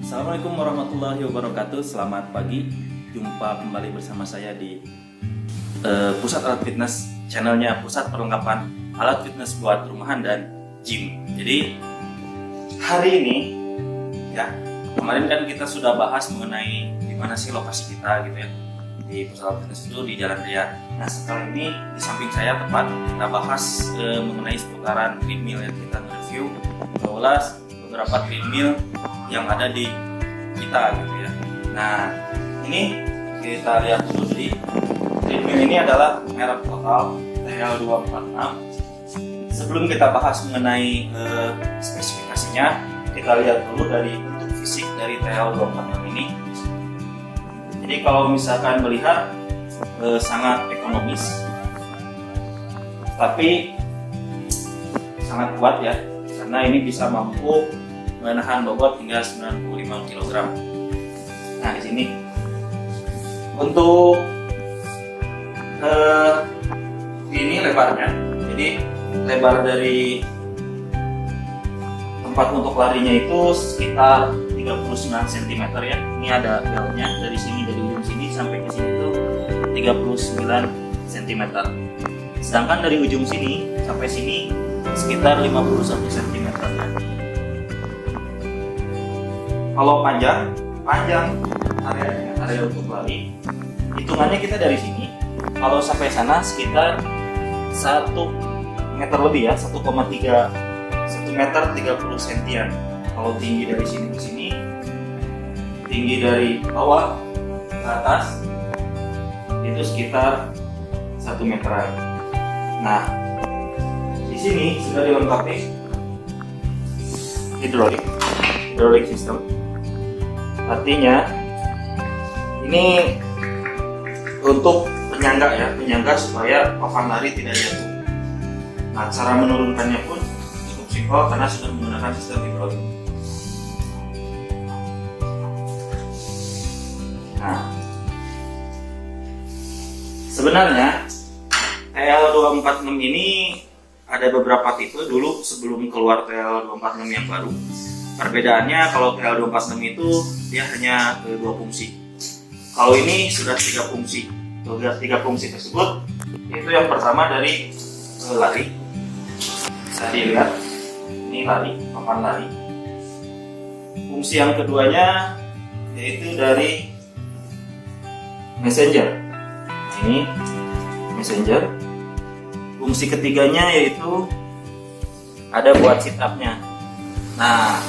Assalamualaikum warahmatullahi wabarakatuh. Selamat pagi. Jumpa kembali bersama saya di Pusat Alat Fitness, channelnya Pusat Perlengkapan Alat Fitness buat rumahan dan gym. Jadi hari ini ya, kemarin kan kita sudah bahas mengenai di mana sih lokasi kita gitu ya, di Pusat Alat Fitness itu di Jalan Raya. Nah sekarang ini di samping saya tepat kita bahas mengenai seputaran treadmill yang kita review, mengulas beberapa treadmill yang ada di kita gitu ya. Nah ini kita lihat dulu, di treadmill ini adalah merek Total TL246. Sebelum kita bahas mengenai spesifikasinya, kita lihat dulu dari bentuk fisik dari TL246 ini. Jadi kalau misalkan melihat sangat ekonomis, tapi sangat kuat ya, karena ini bisa mampu menahan bobot hingga 95 kg. Nah di sini untuk ini lebarnya, jadi lebar dari tempat untuk larinya itu sekitar 39 cm ya. Ini ada belnya dari sini, dari ujung sini sampai ke sini itu 39 cm. Sedangkan dari ujung sini sampai sini sekitar 51 cm ya. Kalau panjang area untuk lari, hitungannya kita dari sini kalau sampai sana sekitar 1 meter lebih ya, 1 meter 30 sentian. Kalau tinggi dari sini ke sini, tinggi dari bawah ke atas itu sekitar 1 meteran. Nah di sini sudah dilengkapi hidrolik sistem. Artinya ini untuk penyangga supaya papan lari tidak jatuh. Nah cara menurunkannya pun cukup simpel karena sudah menggunakan sistem hidrolik. Nah sebenarnya TL246 ini ada beberapa tipe dulu sebelum keluar TL246 yang baru. Perbedaannya kalau TL246 itu dia hanya 2 fungsi. Kalau ini sudah 3 fungsi. Tiga fungsi tersebut yaitu yang pertama dari lari. Bisa dilihat ini lari, papan lari. Fungsi yang keduanya yaitu dari messenger. Ini messenger. Fungsi ketiganya yaitu ada buat sit up-nya. Nah,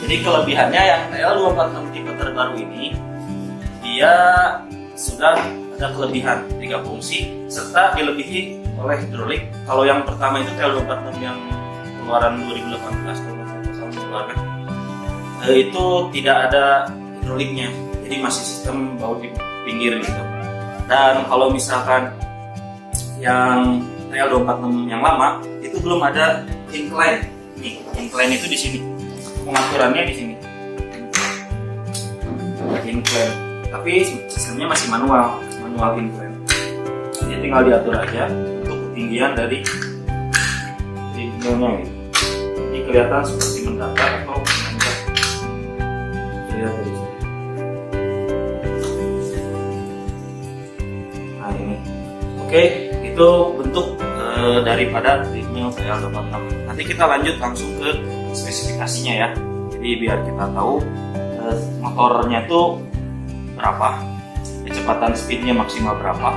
jadi kelebihannya yang TL246 tipe terbaru ini, dia sudah ada kelebihan 3 fungsi serta dilebihi oleh hidrolik. Kalau yang pertama itu TL246 yang keluaran 2018 kalau saya mengeluarkan, itu tidak ada hidroliknya, jadi masih sistem baut di pinggir gitu. Dan kalau misalkan yang TL246 yang lama itu belum ada incline. Nih, incline itu di sini. Pengaturannya di sini. Incline. Tapi sistemnya masih manual incline. Jadi tinggal diatur aja untuk ketinggian dari treadmillnya gitu. Jadi kelihatan seperti mendatar atau menanjak. Lihat dari sini. Nah ini. Oke, itu bentuk daripada treadmill TL246. Nanti kita lanjut langsung ke spesifikasinya ya. Jadi biar kita tahu motornya tuh berapa, kecepatan speednya maksimal berapa,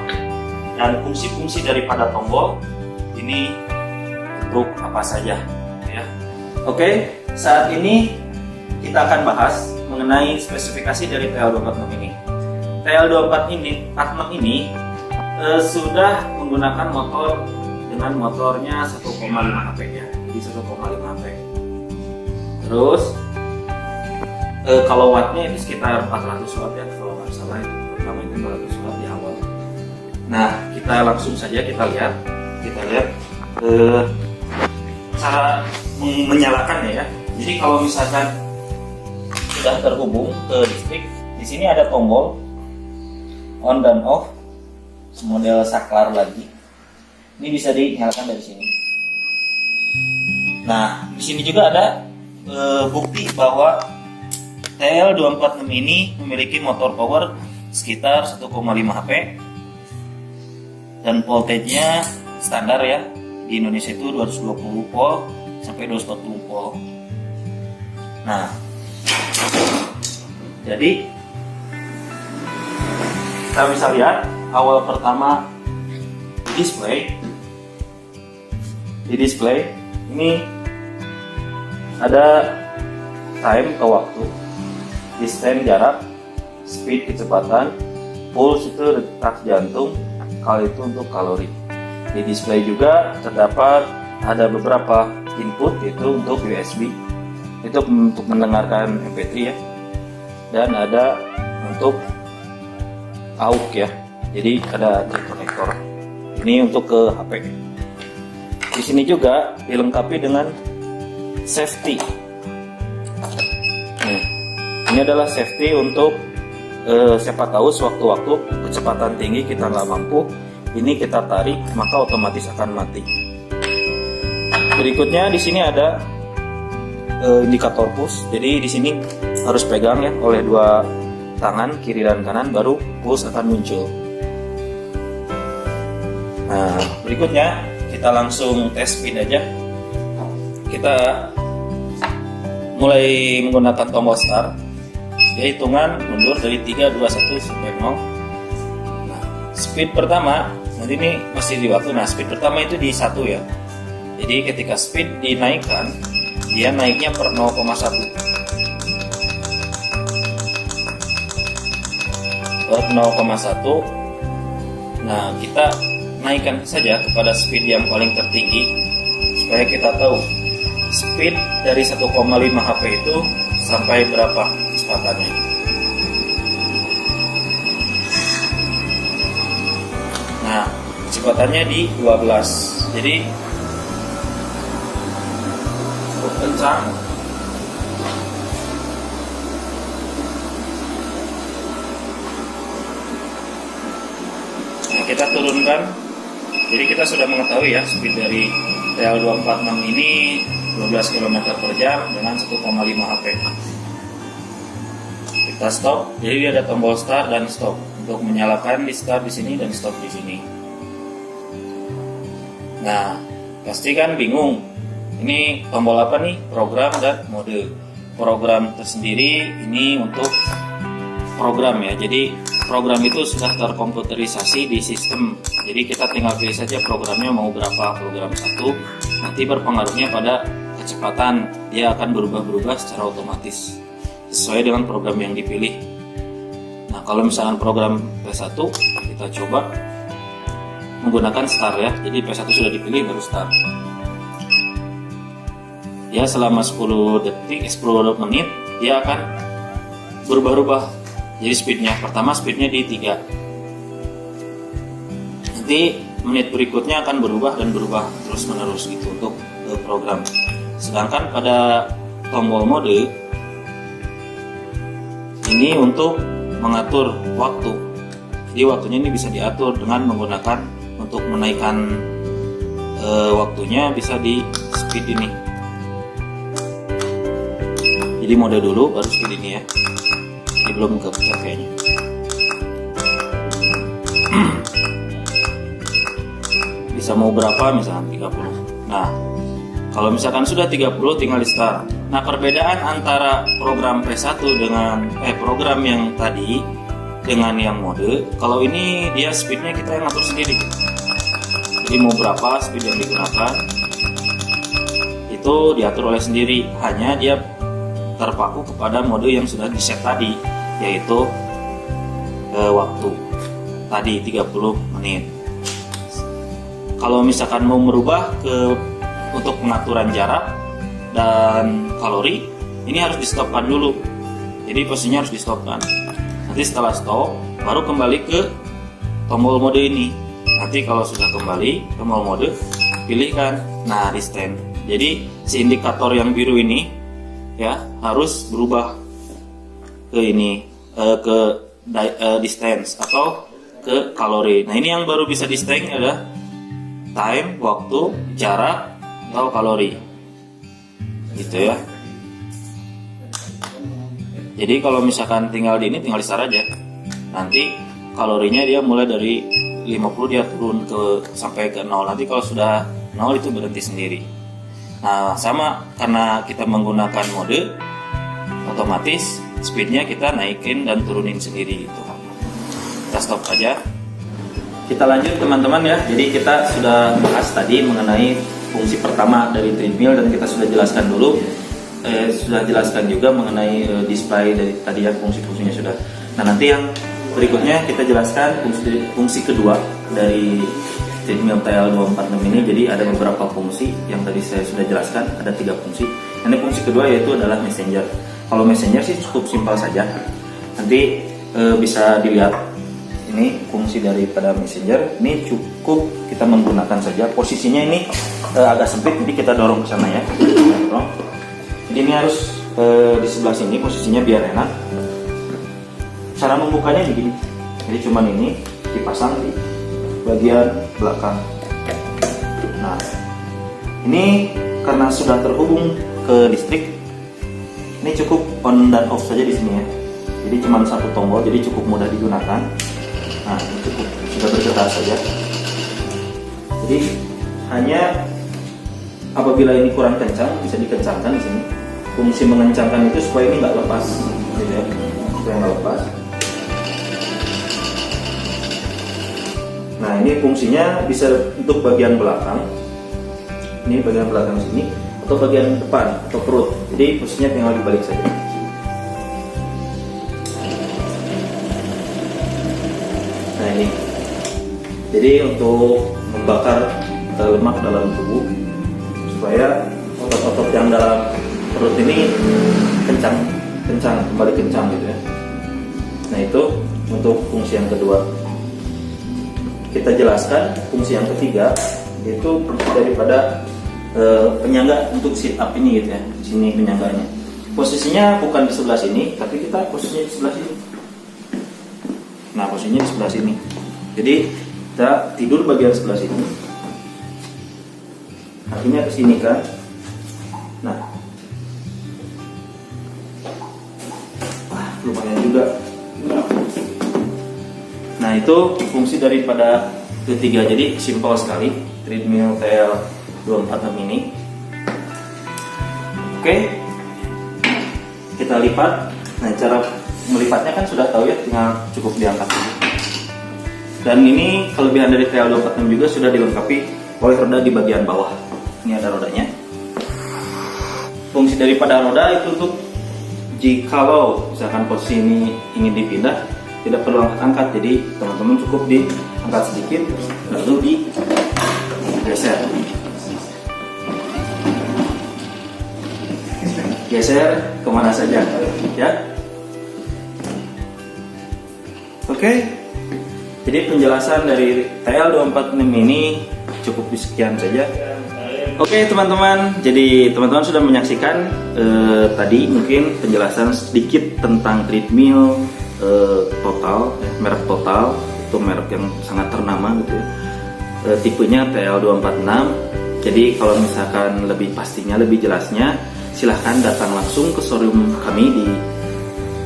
dan fungsi-fungsi daripada tombol ini untuk apa saja ya. Oke, saat ini kita akan bahas mengenai spesifikasi dari TL246 ini. TL246 ini sudah menggunakan motor dengan motornya 1,5 HP ya, jadi 1,5 HP. Terus kalau wattnya itu sekitar 400 watt ya, kalau nggak salah itu pertama itu 400 watt di awal. Nah kita langsung saja kita lihat cara menyalakannya ya. Jadi kalau misalkan sudah terhubung ke listrik, di sini ada tombol on dan off, model saklar lagi. Ini bisa dinyalakan dari sini. Nah, di sini juga ada bukti bahwa TL246 ini memiliki motor power sekitar 1,5 HP dan voltage-nya standar ya, di Indonesia itu 220 volt sampai 240 volt. Nah, jadi kita bisa lihat awal pertama di display ini ada time atau waktu, distance jarak, speed kecepatan, pulse itu detak jantung, kali itu untuk kalori. Di display juga terdapat ada beberapa input, itu untuk USB, itu untuk mendengarkan MP3 ya, dan ada untuk AUX ya, jadi ada jack connector. Ini untuk ke HP. Di sini juga dilengkapi dengan safety. Ini adalah safety untuk siapa tahu sewaktu-waktu kecepatan tinggi kita nggak mampu, ini kita tarik maka otomatis akan mati. Berikutnya di sini ada indikator push. Jadi di sini harus pegang ya oleh dua tangan kiri dan kanan, baru push akan muncul. Nah, berikutnya kita langsung tes speed aja. Kita mulai menggunakan tombol start. Ya, hitungan mundur dari 3, 2, 1 sampai 0. Nah, speed pertama nanti ini masih di waktu. Nah, speed pertama itu di 1 ya. Jadi ketika speed dinaikkan, dia naiknya per 0,1. Per 0,1. Nah, kita naikkan saja kepada speed yang paling tertinggi supaya kita tahu speed dari 1,5 HP itu sampai berapa kecepatannya. Nah, kecepatannya di 12. Jadi cukup kencang. Nah, kita turunkan. Jadi kita sudah mengetahui ya speed dari TL246 ini 12 km per jam dengan 1,5 HP. Kita stop. Jadi dia ada tombol start dan stop untuk menyalakan di start di sini dan stop di sini. Nah, pasti kan bingung. Ini tombol apa nih? Program dan mode. Program tersendiri ini untuk program ya. Jadi program itu sudah terkomputerisasi di sistem. Jadi kita tinggal pilih saja programnya mau berapa, program 1. Nanti berpengaruhnya pada kecepatan, dia akan berubah-berubah secara otomatis sesuai dengan program yang dipilih. Nah, kalau misalkan program P1 kita coba menggunakan start ya. Jadi P1 sudah dipilih baru start. Ya, selama 10 menit dia akan berubah-ubah. Jadi speednya pertama speednya di 3. Nanti menit berikutnya akan berubah dan berubah terus menerus gitu untuk program. Sedangkan pada tombol mode ini untuk mengatur waktu. Jadi waktunya ini bisa diatur dengan menggunakan untuk menaikkan waktunya bisa di speed ini. Jadi mode dulu baru speed ini ya. Ini belum kepecah kayaknya. Bisa mau berapa misalkan 30. Nah, kalau misalkan sudah 30 tinggal di start. Nah, perbedaan antara program P1 dengan program yang tadi dengan yang mode, kalau ini dia speednya kita yang atur sendiri. Jadi mau berapa speed yang digunakan itu diatur oleh sendiri. Hanya dia terpaku kepada mode yang sudah di set tadi, yaitu waktu tadi 30 menit. Kalau misalkan mau merubah untuk pengaturan jarak dan kalori, ini harus di stopkan dulu. Jadi posisinya harus di stopkan. Nanti setelah stop baru kembali ke tombol mode ini. Nanti kalau sudah kembali tombol mode, pilihkan nah distance. Jadi si indikator yang biru ini ya harus berubah ke ini ke distance atau ke kalori. Nah, ini yang baru bisa distance adalah time, waktu, jarak, atau kalori gitu ya. Jadi kalau misalkan tinggal di ini, tinggal di start aja. Nanti kalorinya dia mulai dari 50 dia turun sampai ke 0. Nanti kalau sudah 0 itu berhenti sendiri. Nah, sama karena kita menggunakan mode otomatis, speednya kita naikin dan turunin sendiri gitu. Kita stop aja. Kita lanjut teman-teman ya. Jadi kita sudah bahas tadi mengenai fungsi pertama dari treadmill dan kita sudah jelaskan dulu. Sudah jelaskan juga mengenai display dari tadi ya, fungsi-fungsinya sudah. Nah, nanti yang berikutnya kita jelaskan fungsi kedua dari treadmill TL246 ini. Jadi ada beberapa fungsi yang tadi saya sudah jelaskan, ada 3 fungsi. Ini fungsi kedua yaitu adalah messenger. Kalau messenger sih cukup simpel saja. Nanti bisa dilihat ini fungsi daripada messenger. Ini cukup kita menggunakan saja. Posisinya ini agak sempit, jadi kita dorong ke sana ya. Jadi ini harus di sebelah sini posisinya biar enak. Cara membukanya begini. Jadi cuman ini dipasang di bagian belakang. Nah, ini karena sudah terhubung ke listrik, ini cukup on dan off saja di sini ya. Jadi cuman satu tombol, jadi cukup mudah digunakan. Nah, ini cukup sudah bergerak saja. Jadi hanya apabila ini kurang kencang bisa dikencangkan di sini. Fungsi mengencangkan itu supaya ini nggak lepas, gitu ya, supaya nggak lepas. Nah, ini fungsinya bisa untuk bagian belakang. Ini bagian belakang sini atau bagian depan atau perut. Jadi posisinya tinggal dibalik saja. Nah, ini. Jadi untuk membakar lemak dalam tubuh supaya otot-otot yang dalam perut ini kencang, kembali kencang gitu ya. Nah, itu untuk fungsi yang kedua. Kita jelaskan fungsi yang ketiga, yaitu daripada penyangga untuk sit up ini gitu ya. Sini penyangganya. Posisinya bukan di sebelah sini, tapi kita posisinya di sebelah sini. Nah, posisinya di sebelah sini. Jadi kita tidur bagian sebelah sini. Kakinya ke sini kan. Nah, lumayan juga. Nah, itu fungsi daripada ketiga. Jadi simpel sekali treadmill TL246 ini. Oke, kita lipat. Nah, cara melipatnya kan sudah tahu ya, tinggal cukup diangkat dulu. Dan ini kelebihan dari TL246 juga sudah dilengkapi oleh roda di bagian bawah. Ini ada rodanya. Fungsi daripada roda itu untuk jikalau misalkan posisi ini ingin dipindah, tidak perlu angkat-angkat. Jadi teman-teman cukup diangkat sedikit lalu geser kemana saja ya. Oke. Jadi penjelasan dari TL246 ini cukup sekian saja. Oke teman-teman, jadi teman-teman sudah menyaksikan tadi mungkin penjelasan sedikit tentang treadmill Total, merek Total, itu merek yang sangat ternama gitu ya. Tipenya TL246. Jadi kalau misalkan lebih pastinya, lebih jelasnya, silahkan datang langsung ke showroom kami di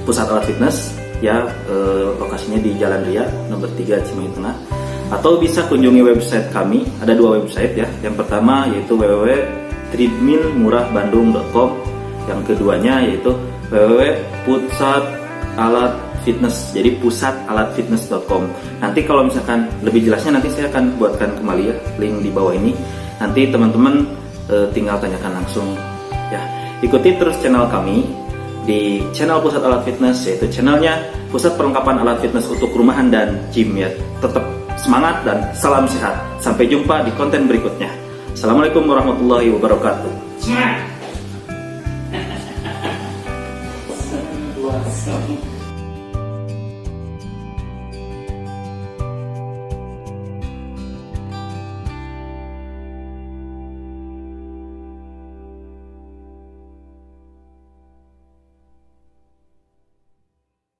Pusat Alat Fitness ya, lokasinya di Jalan Ria nomor 3 Cimahi Tengah. Atau bisa kunjungi website kami, ada 2 website ya. Yang pertama yaitu www.treadmillmurahbandung.com. Yang keduanya yaitu www.pusatalatfitness, jadi pusatalatfitness.com. Nanti kalau misalkan lebih jelasnya nanti saya akan buatkan kembali ya link di bawah ini. Nanti teman-teman tinggal tanyakan langsung ya. Ikuti terus channel kami di channel Pusat Alat Fitness, yaitu channelnya Pusat Perlengkapan Alat Fitness untuk Rumahan dan Gym ya. Tetap semangat dan salam sehat. Sampai jumpa di konten berikutnya. Assalamualaikum warahmatullahi wabarakatuh.